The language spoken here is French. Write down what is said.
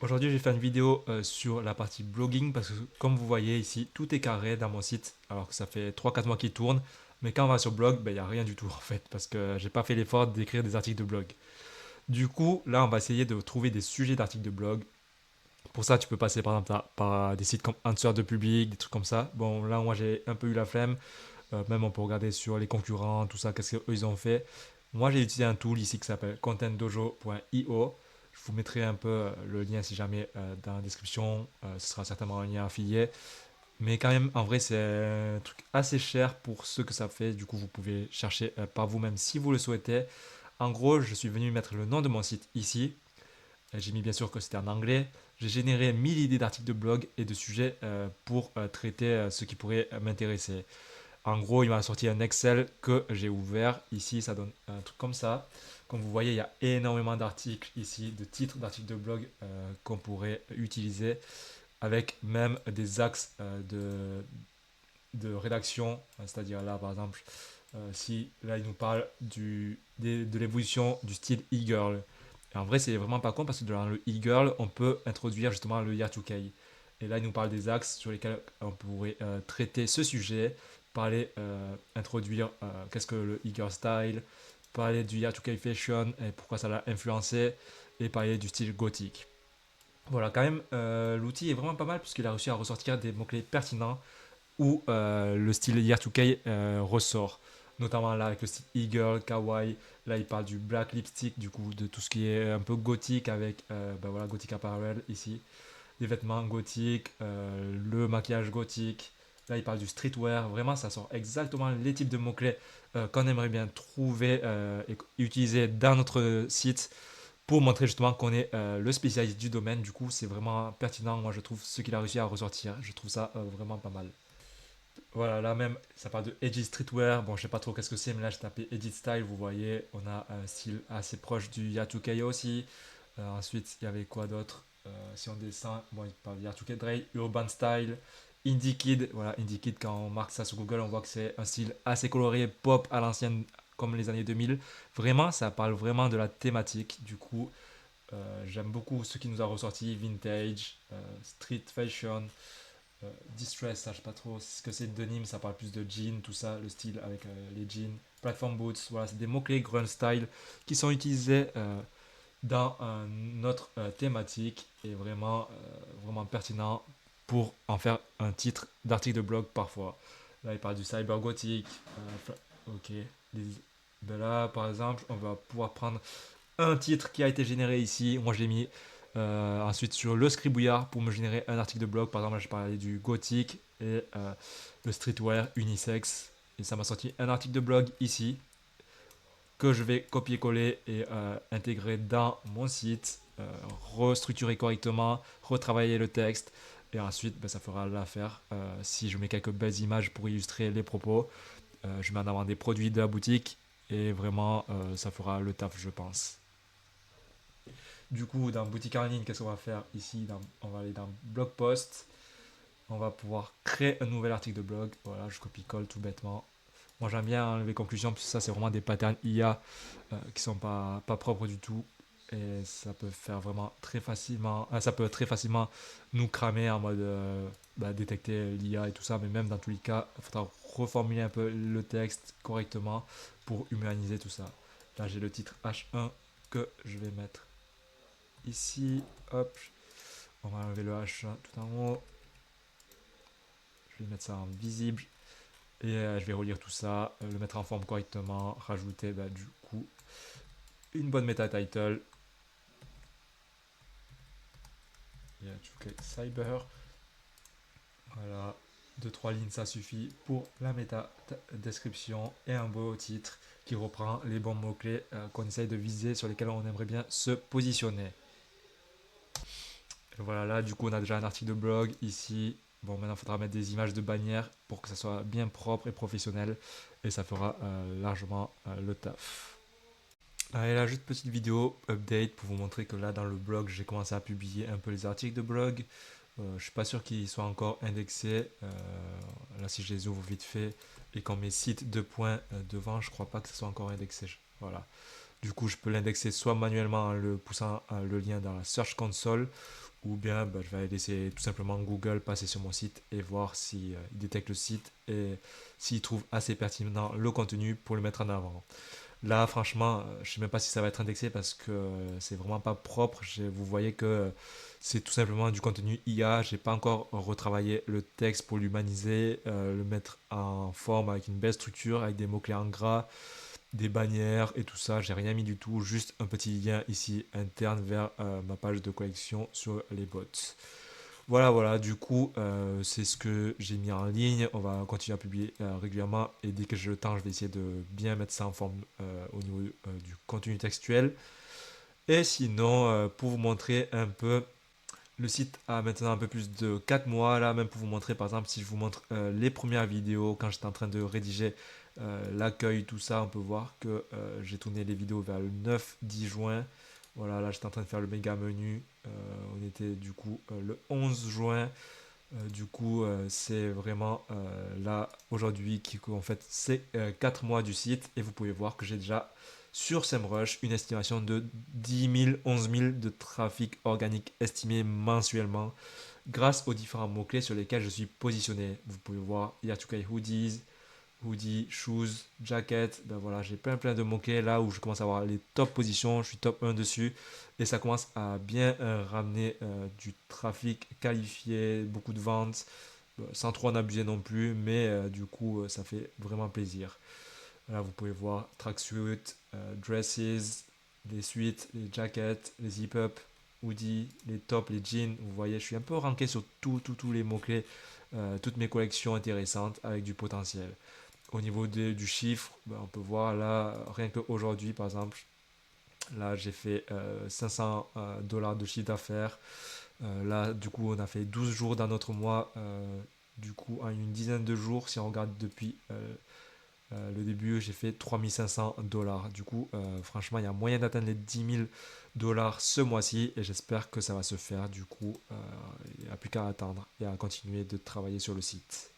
Aujourd'hui, j'ai fait une vidéo sur la partie blogging parce que, comme vous voyez ici, tout est carré dans mon site alors que ça fait 3 4 mois qu'il tourne. Mais quand on va sur blog, ben, il n'y a rien du tout en fait parce que j'ai pas fait l'effort d'écrire des articles de blog. Du coup, là, on va essayer de trouver des sujets d'articles de blog. Pour ça, tu peux passer par exemple par des sites comme Answer de Public, des trucs comme ça. Bon, là, moi, j'ai un peu eu la flemme. Même on peut regarder sur les concurrents, tout ça, qu'est-ce qu'eux ils ont fait. Moi, j'ai utilisé un tool ici qui s'appelle contentdojo.io. Je vous mettrai un peu le lien si jamais dans la description. Ce sera certainement un lien affilié. Mais quand même, en vrai, c'est un truc assez cher pour ce que ça fait. Du coup, vous pouvez chercher par vous-même si vous le souhaitez. En gros, je suis venu mettre le nom de mon site ici. J'ai mis bien sûr que c'était en anglais. J'ai généré 1000 idées d'articles de blog et de sujets pour traiter ce qui pourrait m'intéresser. En gros, il m'a sorti un Excel que j'ai ouvert. Ici, ça donne un truc comme ça. Comme vous voyez, il y a énormément d'articles ici, de titres d'articles de blog qu'on pourrait utiliser, avec même des axes de rédaction. C'est-à-dire là, par exemple, si là, il nous parle de l'évolution du style e-girl. Et en vrai, c'est vraiment pas con parce que dans le e-girl, on peut introduire justement le Year2K. Et là, il nous parle des axes sur lesquels on pourrait traiter ce sujet, parler, introduire qu'est-ce que le e-girl style, parler du Year2K fashion et pourquoi ça l'a influencé, et parler du style gothique. Voilà, quand même, l'outil est vraiment pas mal puisqu'il a réussi à ressortir des mots-clés pertinents où le style Year2K ressort. Notamment là avec le style e-girl, kawaii. Là, il parle du black lipstick, du coup, de tout ce qui est un peu gothique avec ben voilà, gothic apparel ici. Les vêtements gothiques, le maquillage gothique. Là, il parle du streetwear. Vraiment, ça sort exactement les types de mots-clés qu'on aimerait bien trouver et utiliser dans notre site pour montrer justement qu'on est le spécialiste du domaine. Du coup, c'est vraiment pertinent. Moi, je trouve ce qu'il a réussi à ressortir. Je trouve ça vraiment pas mal. Voilà, là même, ça parle de Edgy Streetwear. Bon, je sais pas trop qu'est-ce que c'est, mais là, je tapais Edgy Style. Vous voyez, on a un style assez proche du Yatuke aussi. Ensuite, il y avait quoi d'autre? Si on descend, bon, il parle de Yatuke Dre, Urban Style, Indie Kid. Voilà, Indie Kid, quand on marque ça sur Google, on voit que c'est un style assez coloré, pop à l'ancienne, comme les années 2000. Vraiment, ça parle vraiment de la thématique. Du coup, j'aime beaucoup ce qui nous a ressorti vintage, street fashion, distress, ça je sais pas trop ce que c'est de denim, ça parle plus de jean, tout ça, le style avec les jeans, platform boots, voilà, c'est des mots-clés grunge style qui sont utilisés dans notre thématique et vraiment pertinent pour en faire un titre d'article de blog parfois. Là, il parle du cyber gothique. Ok. Les- ben là, par exemple, on va pouvoir prendre un titre qui a été généré ici. Moi, je l'ai mis ensuite sur le scribouillard pour me générer un article de blog. Par exemple, là, je parlais du gothique et le streetwear unisex. Et ça m'a sorti un article de blog ici que je vais copier-coller et intégrer dans mon site, restructurer correctement, retravailler le texte. Et ensuite, ben, ça fera l'affaire. Si je mets quelques belles images pour illustrer les propos, je mets en avant des produits de la boutique. Et vraiment, ça fera le taf, je pense. Du coup, dans boutique en ligne, qu'est-ce qu'on va faire ici? On va aller dans blog post. On va pouvoir créer un nouvel article de blog. Voilà, je copie-colle tout bêtement. Moi, j'aime bien enlever conclusions, parce que ça, c'est vraiment des patterns IA qui sont pas propres du tout. Et ça peut faire vraiment très facilement, ça peut très facilement nous cramer en mode détecter l'IA et tout ça. Mais même dans tous les cas, il faudra reformuler un peu le texte correctement pour humaniser tout ça. Là, j'ai le titre H1 que je vais mettre ici. Hop, on va enlever le H1 tout en haut. Je vais mettre ça en visible. Et je vais relire tout ça, le mettre en forme correctement, rajouter du coup une bonne meta title. Il y a Cyber. Voilà, deux trois lignes ça suffit pour la méta description et un beau titre qui reprend les bons mots-clés qu'on essaye de viser sur lesquels on aimerait bien se positionner. Et voilà, là du coup on a déjà un article de blog ici. Bon, maintenant il faudra mettre des images de bannières pour que ça soit bien propre et professionnel. Et ça fera largement le taf. Et là, juste petite vidéo update pour vous montrer que là, dans le blog, j'ai commencé à publier un peu les articles de blog. Je suis pas sûr qu'ils soient encore indexés. Là, si je les ouvre vite fait et qu'on met site deux points devant, je crois pas que ce soit encore indexé. Voilà. Du coup, je peux l'indexer soit manuellement en le poussant le lien dans la Search Console ou bien je vais laisser tout simplement Google passer sur mon site et voir si il détecte le site et s'il trouve assez pertinent le contenu pour le mettre en avant. Là, franchement, je sais même pas si ça va être indexé parce que c'est vraiment pas propre. Vous voyez que c'est tout simplement du contenu IA. J'ai pas encore retravaillé le texte pour l'humaniser, le mettre en forme avec une belle structure, avec des mots-clés en gras, des bannières et tout ça. J'ai rien mis du tout, juste un petit lien ici interne vers ma page de collection sur les bots. Voilà, voilà, du coup, c'est ce que j'ai mis en ligne. On va continuer à publier régulièrement et dès que j'ai le temps, je vais essayer de bien mettre ça en forme au niveau du contenu textuel. Et sinon, pour vous montrer un peu, le site a maintenant un peu plus de 4 mois. Là, même pour vous montrer, par exemple, si je vous montre les premières vidéos, quand j'étais en train de rédiger l'accueil, tout ça, on peut voir que j'ai tourné les vidéos vers le 9-10 juin. Voilà, là, j'étais en train de faire le méga menu. On était du coup le 11 juin. Du coup, c'est vraiment là aujourd'hui qui en fait c'est 4 mois du site et vous pouvez voir que j'ai déjà sur SEMrush une estimation de 10 000, 11 000 de trafic organique estimé mensuellement grâce aux différents mots-clés sur lesquels je suis positionné. Vous pouvez voir Yartukai Hoodies, hoodie, shoes, jacket, ben voilà, j'ai plein de mots-clés là où je commence à avoir les top positions, je suis top 1 dessus et ça commence à bien ramener du trafic qualifié, beaucoup de ventes, sans trop en abuser non plus, mais du coup ça fait vraiment plaisir. Là vous pouvez voir tracksuit, dresses, les suites, les jackets, les zip-up, hoodies, les tops, les jeans, vous voyez, je suis un peu ranké sur tous les mots-clés, toutes mes collections intéressantes avec du potentiel. Au niveau du chiffre, on peut voir là, rien qu'aujourd'hui par exemple, là j'ai fait 500 dollars de chiffre d'affaires. Là du coup on a fait 12 jours dans notre mois. Du coup en une dizaine de jours, si on regarde depuis le début, j'ai fait 3500 dollars. Du coup, franchement, il y a moyen d'atteindre les 10 000 dollars ce mois-ci et j'espère que ça va se faire. Du coup, il n'y a plus qu'à attendre et à continuer de travailler sur le site.